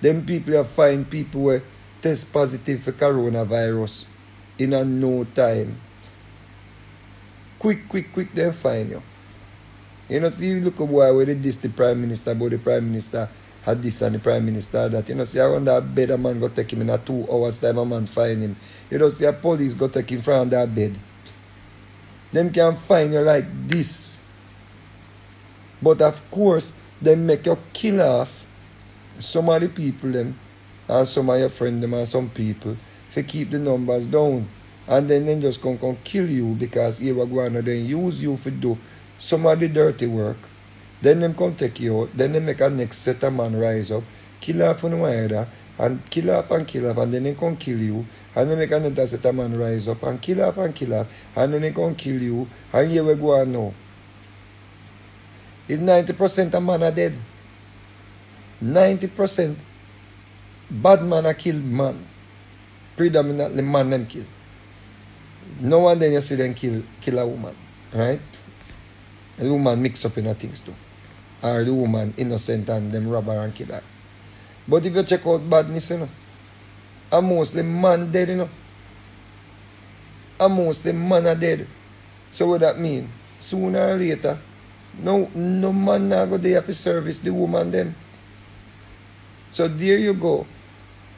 Them people have find people who test positive for coronavirus in a no time. Quick, they find you. You know, see, you look at why they this the Prime Minister, but the Prime Minister had this and the Prime Minister that. You know, see, around that bed, a man go take him in a 2 hours time, a man find him. You know, see, a police go take him from that bed. Them can find you like this. But of course, they make you kill off some of the people them, and some of your friends them, and some people, to keep the numbers down. And then they just come kill you because you are going to then use you to do some of the dirty work. Then them come take you out. Then they make a next set of man rise up, kill off on one other, and kill off, and then they come kill you. And then make another set of man rise up and kill off, and then they come kill you. And here we go on now. Is 90% of man are dead. 90% bad man are killed man. Predominantly man them kill. No one then you see them kill a woman. Right? The woman mix up in things too. Or the woman innocent and them rob her and kill her. But if you check out badness, you know, and mostly man dead, you know. And mostly man are dead. So what that mean? Sooner or later, no man now go there to service the woman them. So there you go.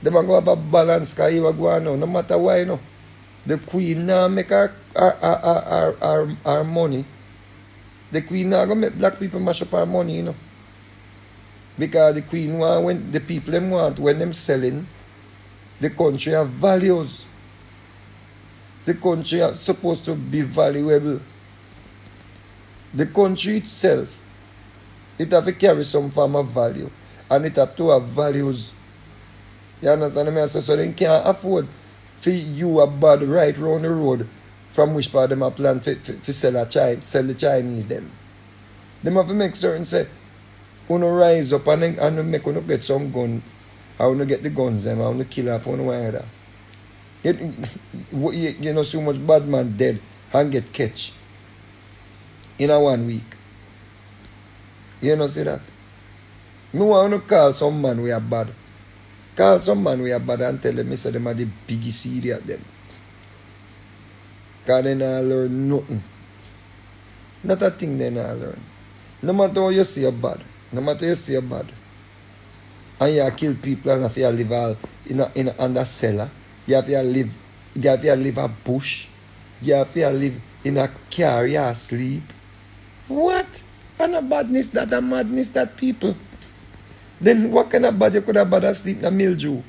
They are going to have a balance because you are going now. No matter why, you know. The queen now make our money. The queen now going to make black people mash up our money, you know. Because the queen want, when the people them want, when them selling, the country have values. The country is supposed to be valuable. The country itself, it have to carry some form of value. And it have to have values. You understand me? So they can't afford for you a bad right round the road from which part of them a plan to sell the Chinese them. They have to make certain say, when you rise up and make you get some gun, how you get the guns them, how you kill off one another. You know so much bad man dead and get catch in a 1 week. You know see that? Me want to call some man we are bad. Call some man we are bad and tell them say them are the biggest idiot them. Because they not learn nothing. Not a thing they not learn. No matter how you see you bad. No matter how you see you bad. And you kill people and if you live all in a cellar. You have to live a bush. You have to live in a car, you sleep. What? And a badness that, a madness that people. Then what kind of bad you could have bad asleep in a mildew?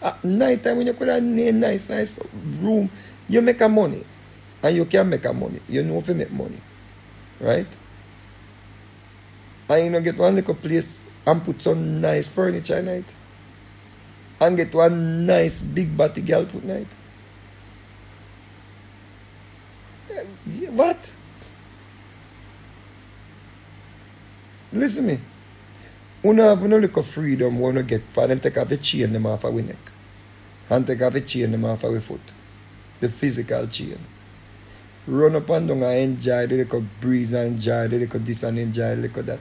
At night time when you could have a nice room, you make a money. And you can make a money. You know if you make money. Right? And you know get one little place and put some nice furniture in it. And get one nice big body girl put night. What? Listen me. You have no little freedom when you get for them take off the chain them off of our neck. And take off the chain them off of our foot. The physical chain. Run up and down and enjoy the little breeze and enjoy the little this and enjoy the little that.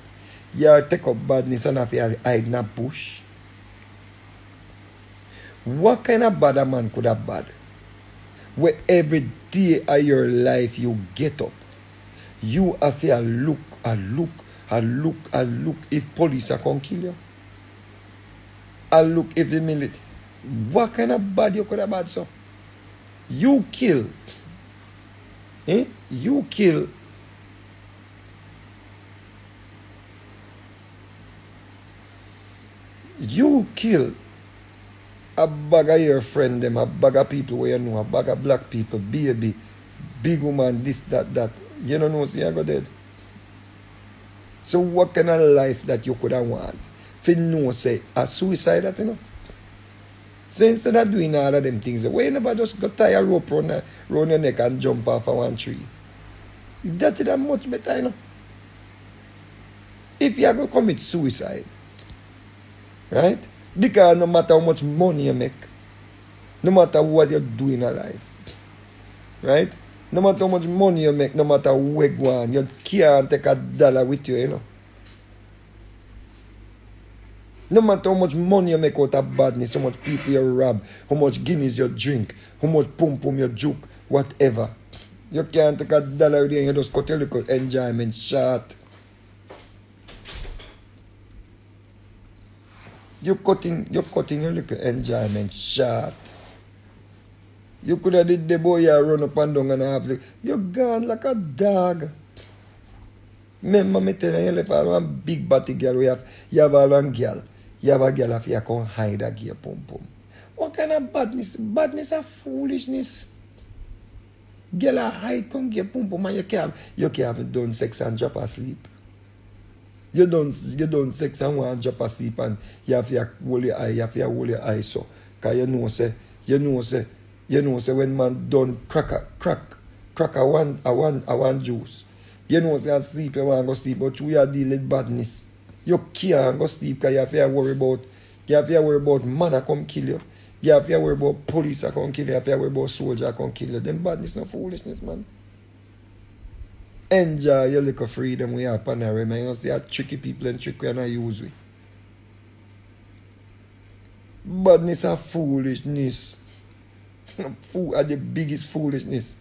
You take up badness and have to hide in a bush. What kind of bad a man could have bad? Where every day of your life you get up. You have to look if police are going to kill you. Look if the military. What kind of bad you could have bad, so? You kill. You kill. You kill a bag of your friend them, a bag of people where you know, a bag of black people, baby, big woman, this, that. You don't know, see, I got dead. So what kind of life that you could have want? If you know, say, a suicide that, you know? So instead of doing all of them things, why you never just go tie a rope around your neck and jump off of one tree? That is much better, you know? If you are going to commit suicide, right? Because no matter how much money you make, no matter what you do in your life, right? No matter how much money you make, no matter where you go on, you can't take $1 with you, you know. No matter how much money you make out of badness, how much people you rob, how much guineas you drink, how much pum pum you juke, whatever. You can't take $1 with you and you just cut your little enjoyment short. You're cutting your little enjoyment short. You could have did the boy you run up and down and have the, you're gone like a dog. Remember me telling you, if I have a big body girl, you have a long girl. You have a girl if you can hide a gear pum pum. What kind of badness? Badness is foolishness. Girl a hide come gear pum pum and you can't done sex and drop asleep. You done sex and want to drop asleep and you have to hold your eye, so. Because you know say when man done crack a one juice. You know say sleep, you want to go sleep, but you are dealing with badness. You can't go sleep because you have to worry about man a come kill you. You have to worry about police a come kill you. You have to worry about soldier a come kill you. Them badness no foolishness, man. Enjoy your little freedom we have on the rim. You see how tricky people and trick we are not use we. Badness a foolishness. Fool are the biggest foolishness.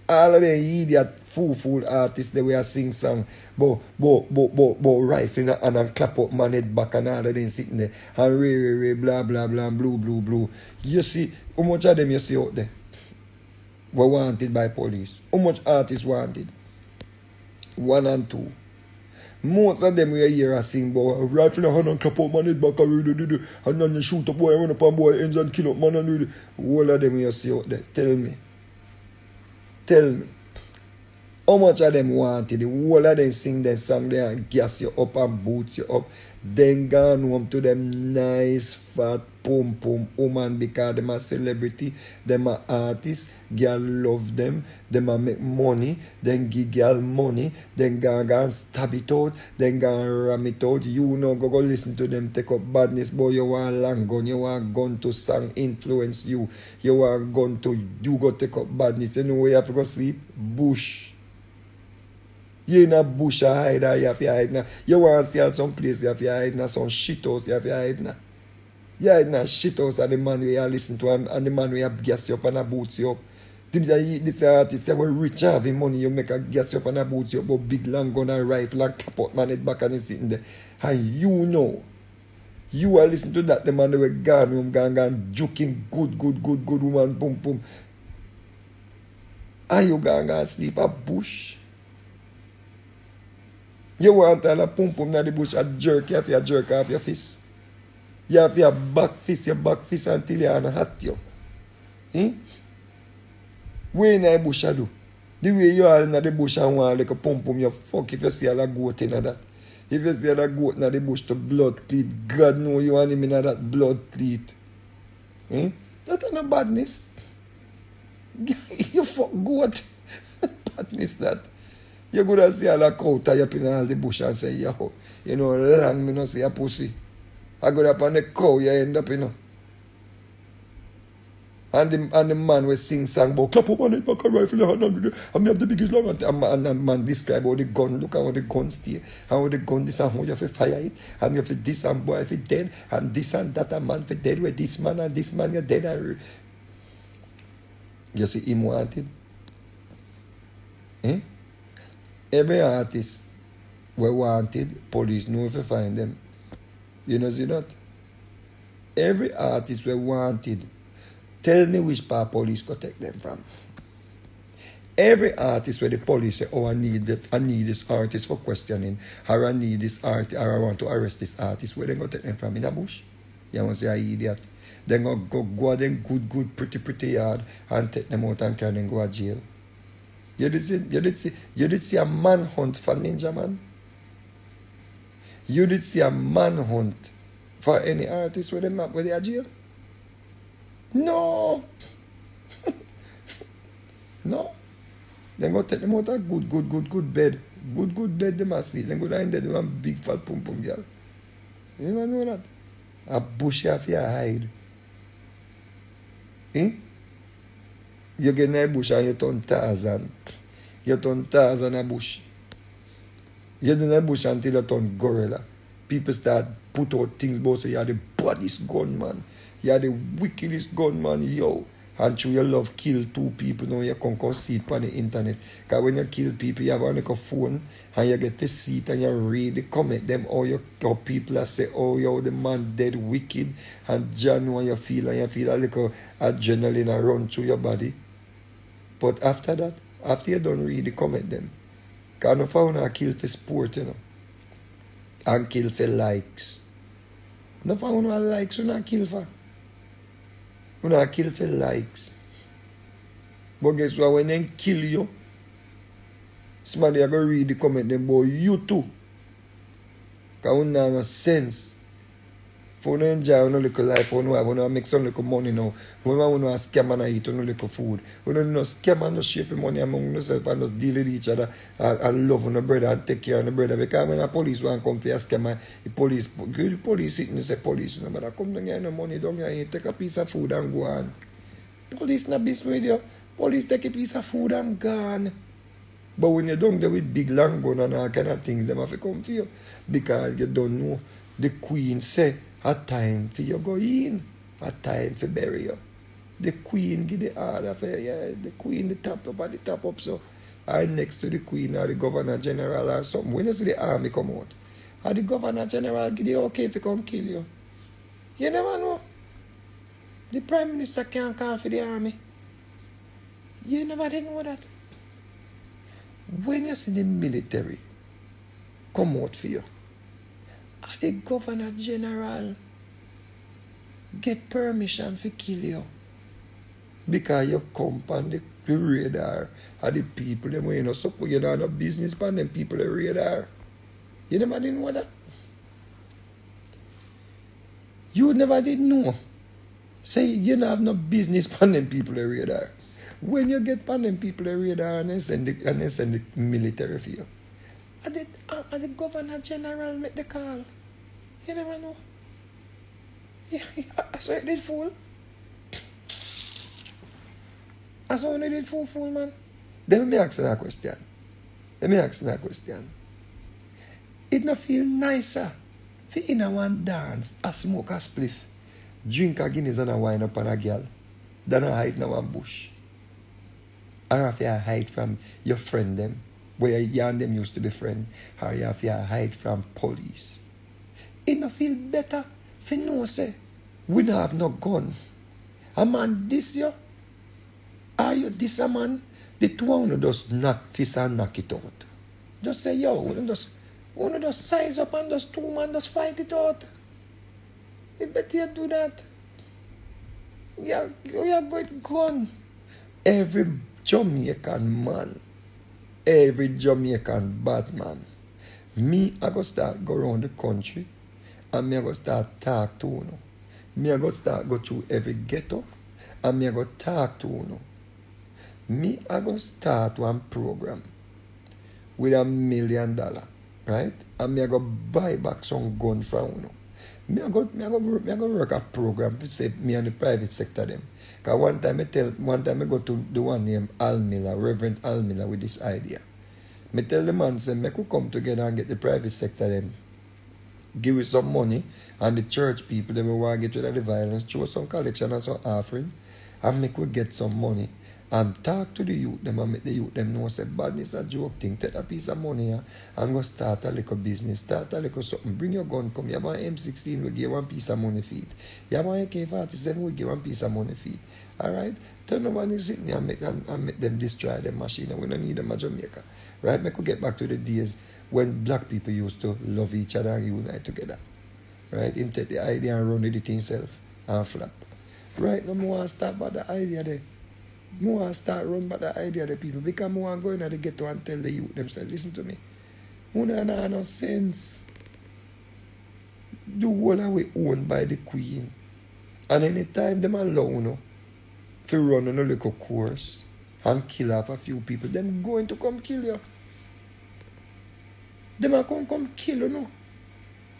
All of them idiot fool artists they will sing song but rifle and clap up man head back and all of them sitting there and re blah blah blah blue. You see how much of them you see out there were wanted by police? How much artists wanted? 1 and 2. Most of them we hear a sing about rifle and hand and clap up man head back and then you shoot up boy, run up and boy, ends and kill up man and really. All of them you see out there. Tell me. How much of them wanted? The whole of them sing their song there and gas you up and boot you up. Then gone home to them nice fat pum woman because them a celebrity, them a artist, girl love them a make money, then give girl money, then go and stab it out, then go and ram it out. You know go listen to them take up badness, boy. You want long gun, you want gun to song influence you. You want gun to you go take up badness. You know where you have to go sleep? Bush. You in a bush hide or you have to hide now. You want to see at some place you have to hide now, some shit house you have to hide now. You hide now shit house and the man we you listen to and the man we have gas you up and a boots you up. This artist you will rich having money, you make a gas you up and a boots you up, but big long gun and rifle and clap out man head back and he's sitting there. And you know, you are listening to that, the man they were gone home, gone joking good woman, boom. And you gone sleep a bush. You want all a pum in the bush a jerk, you have to jerk off your fist. You have your back fist until you are hot you. What in the bush I do? The way you are in the bush and want like a pum you fuck if you see a goat in that. If you see a goat in the bush to blood cleat, God know you want him in that blood cleat. That ain't no badness. You fuck goat. Badness that. You go to see all the cow tie up in all the bush and say, yo, you know, long me no see a pussy. I go up on the cow, you end up, you know. And the man will sing song about clap up on it, back a rifle, and me have the biggest long, and the man describe how the gun, look how the gun stay, how the gun this and how you have to fire it, and you have to this and boy if it dead, and this and that, and man for dead with this man, and this man you're dead. And you see him wanted? Every artist we wanted, police know if you find them. You know see that? Every artist we wanted, tell me which part police could take them from. Every artist where the police say, oh, I need this artist for questioning, or I need this artist, or I want to arrest this artist, where they go take them from? In a bush? You want to say an idiot? Then go out them good, pretty yard and take them out and carry them go to jail. You did see a manhunt for Ninja Man? You did see a manhunt for any artist with them up with their jail? No. No. Then go take them out a good bed. Good bed they must see. Then go down there one big fat pum girl. You don't know that? A bush have your hide. You get in a bush and you turn Tarzan. You turn Tarzan a bush. You do in a bush until you turn gorilla. people start put out things about say you're the baddest gunman. You're the wickedest gunman, yo. And through your love kill 2 people, now you can see it on the internet. Because when you kill people, you have a phone and you get to see it and you read the comment them how people are say, oh yo, the man dead wicked. And John, when you feel a little adrenaline run through your body. But after that, after you don't read the comment them, because no found a kill for sport, you know. And kill for likes. No found no likes, you not kill for. You not kill for likes. But guess what? When they kill you, somebody are going to read the comment them about you too. Because you don't have no sense. For you enjoy your little life, you make some little money now. You want to scam and eat your little food. You don't scam and shape your money among yourself and just deal with each other and love your brother and take care of your brother. Because when the police want to come for a scam, the police sitting and say, police, no matter come down here, no money down here, you take a piece of food and go on. Police not business with you. Police take a piece of food and gone. But when you're down there with big long gun and all kind of things, them have to come for you. Because you don't know. The queen say, a time for you go in, a time for bury you. The queen give the order for you, the queen the top up at the top up, so I next to the queen or the governor general or something. When you see the army come out, or the governor general give the okay if he come kill you. You never know. The prime minister can't call for the army. You never did know that. When you see the military come out for you, the governor general get permission to kill you because you come on the radar of the people them way you know suppose you don't have no business on them people the radar. You never did know that. You never did know. Say you don't have no business on them people the radar. When you get on them people the radar and they send the military for you. And the governor general make the call. You never know. Yeah, I saw it did fool. I saw it did fool, man. Then let me ask you that question. It not feel nicer for in a one dance, a smoke a spliff, drink a Guinness and a wine up on a girl, than a hide in one bush. Or if you hide from your friend them, where you and them used to be friends, or if you hide from police. It no feel better if you know say we don't have no gun. A man this you, are you this a man? The two one just knock fist and knock it out. Just say yo, one just size up and just 2 man just fight it out. It better you do that. You are going gun. Every Jamaican man, every Jamaican bad man, me I go start go around the country. And me I go start talk to you. Me I go start go through every ghetto. And me I go talk to you. Me I go start one program with $1 million, right? And me I go buy back some gun from you. Me I go work a program to save me and the private sector them. Because one time I go to the one named Al Miller, Reverend Al Miller with this idea. Me tell the man say me could come together and get the private sector them. Give it some money, and the church people, they will want to get rid of the violence, throw some collection and some offering, and make we get some money, and talk to the youth, them and make the youth them know, say, badness a joke thing, take a piece of money here, and go start a little business, start a little something, bring your gun, come, you have an M16, we give 1 piece of money for it, you have an AK-47, we give 1 piece of money for it, alright? Turn over and sit there and make them destroy them machine, and we don't need them in Jamaica, right? Make we get back to the days when black people used to love each other and unite together. Right? Him take the idea and run with it himself and flap. Right? No more start by the idea there. More start run by the idea the people. Because more go in the ghetto and tell the youth themselves, listen to me. You don't have no sense. The whole of we owned by the queen. And anytime them allow you to run on a little course and kill off a few people, them going to come kill you. Them are come kill you, no.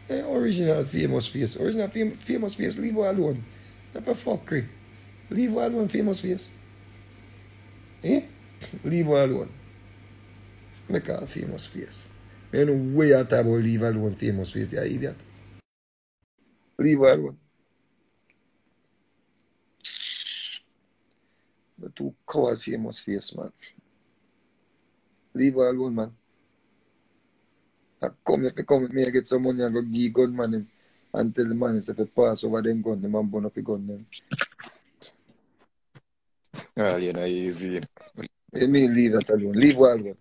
Original famous face. Original famous face, leave her alone. That's a fuckery. Leave her alone, famous face. Leave her alone. Make her famous face. You know where you talk about leave alone famous face, you idiot. Leave her alone. The two coward famous face, man. Leave her alone, man. I come if you come with me, I get some money and go give gunman him and tell the man if you pass over them gun, the man burn up the gun them. Well, you know, easy. You mean leave that alone. Leave her alone.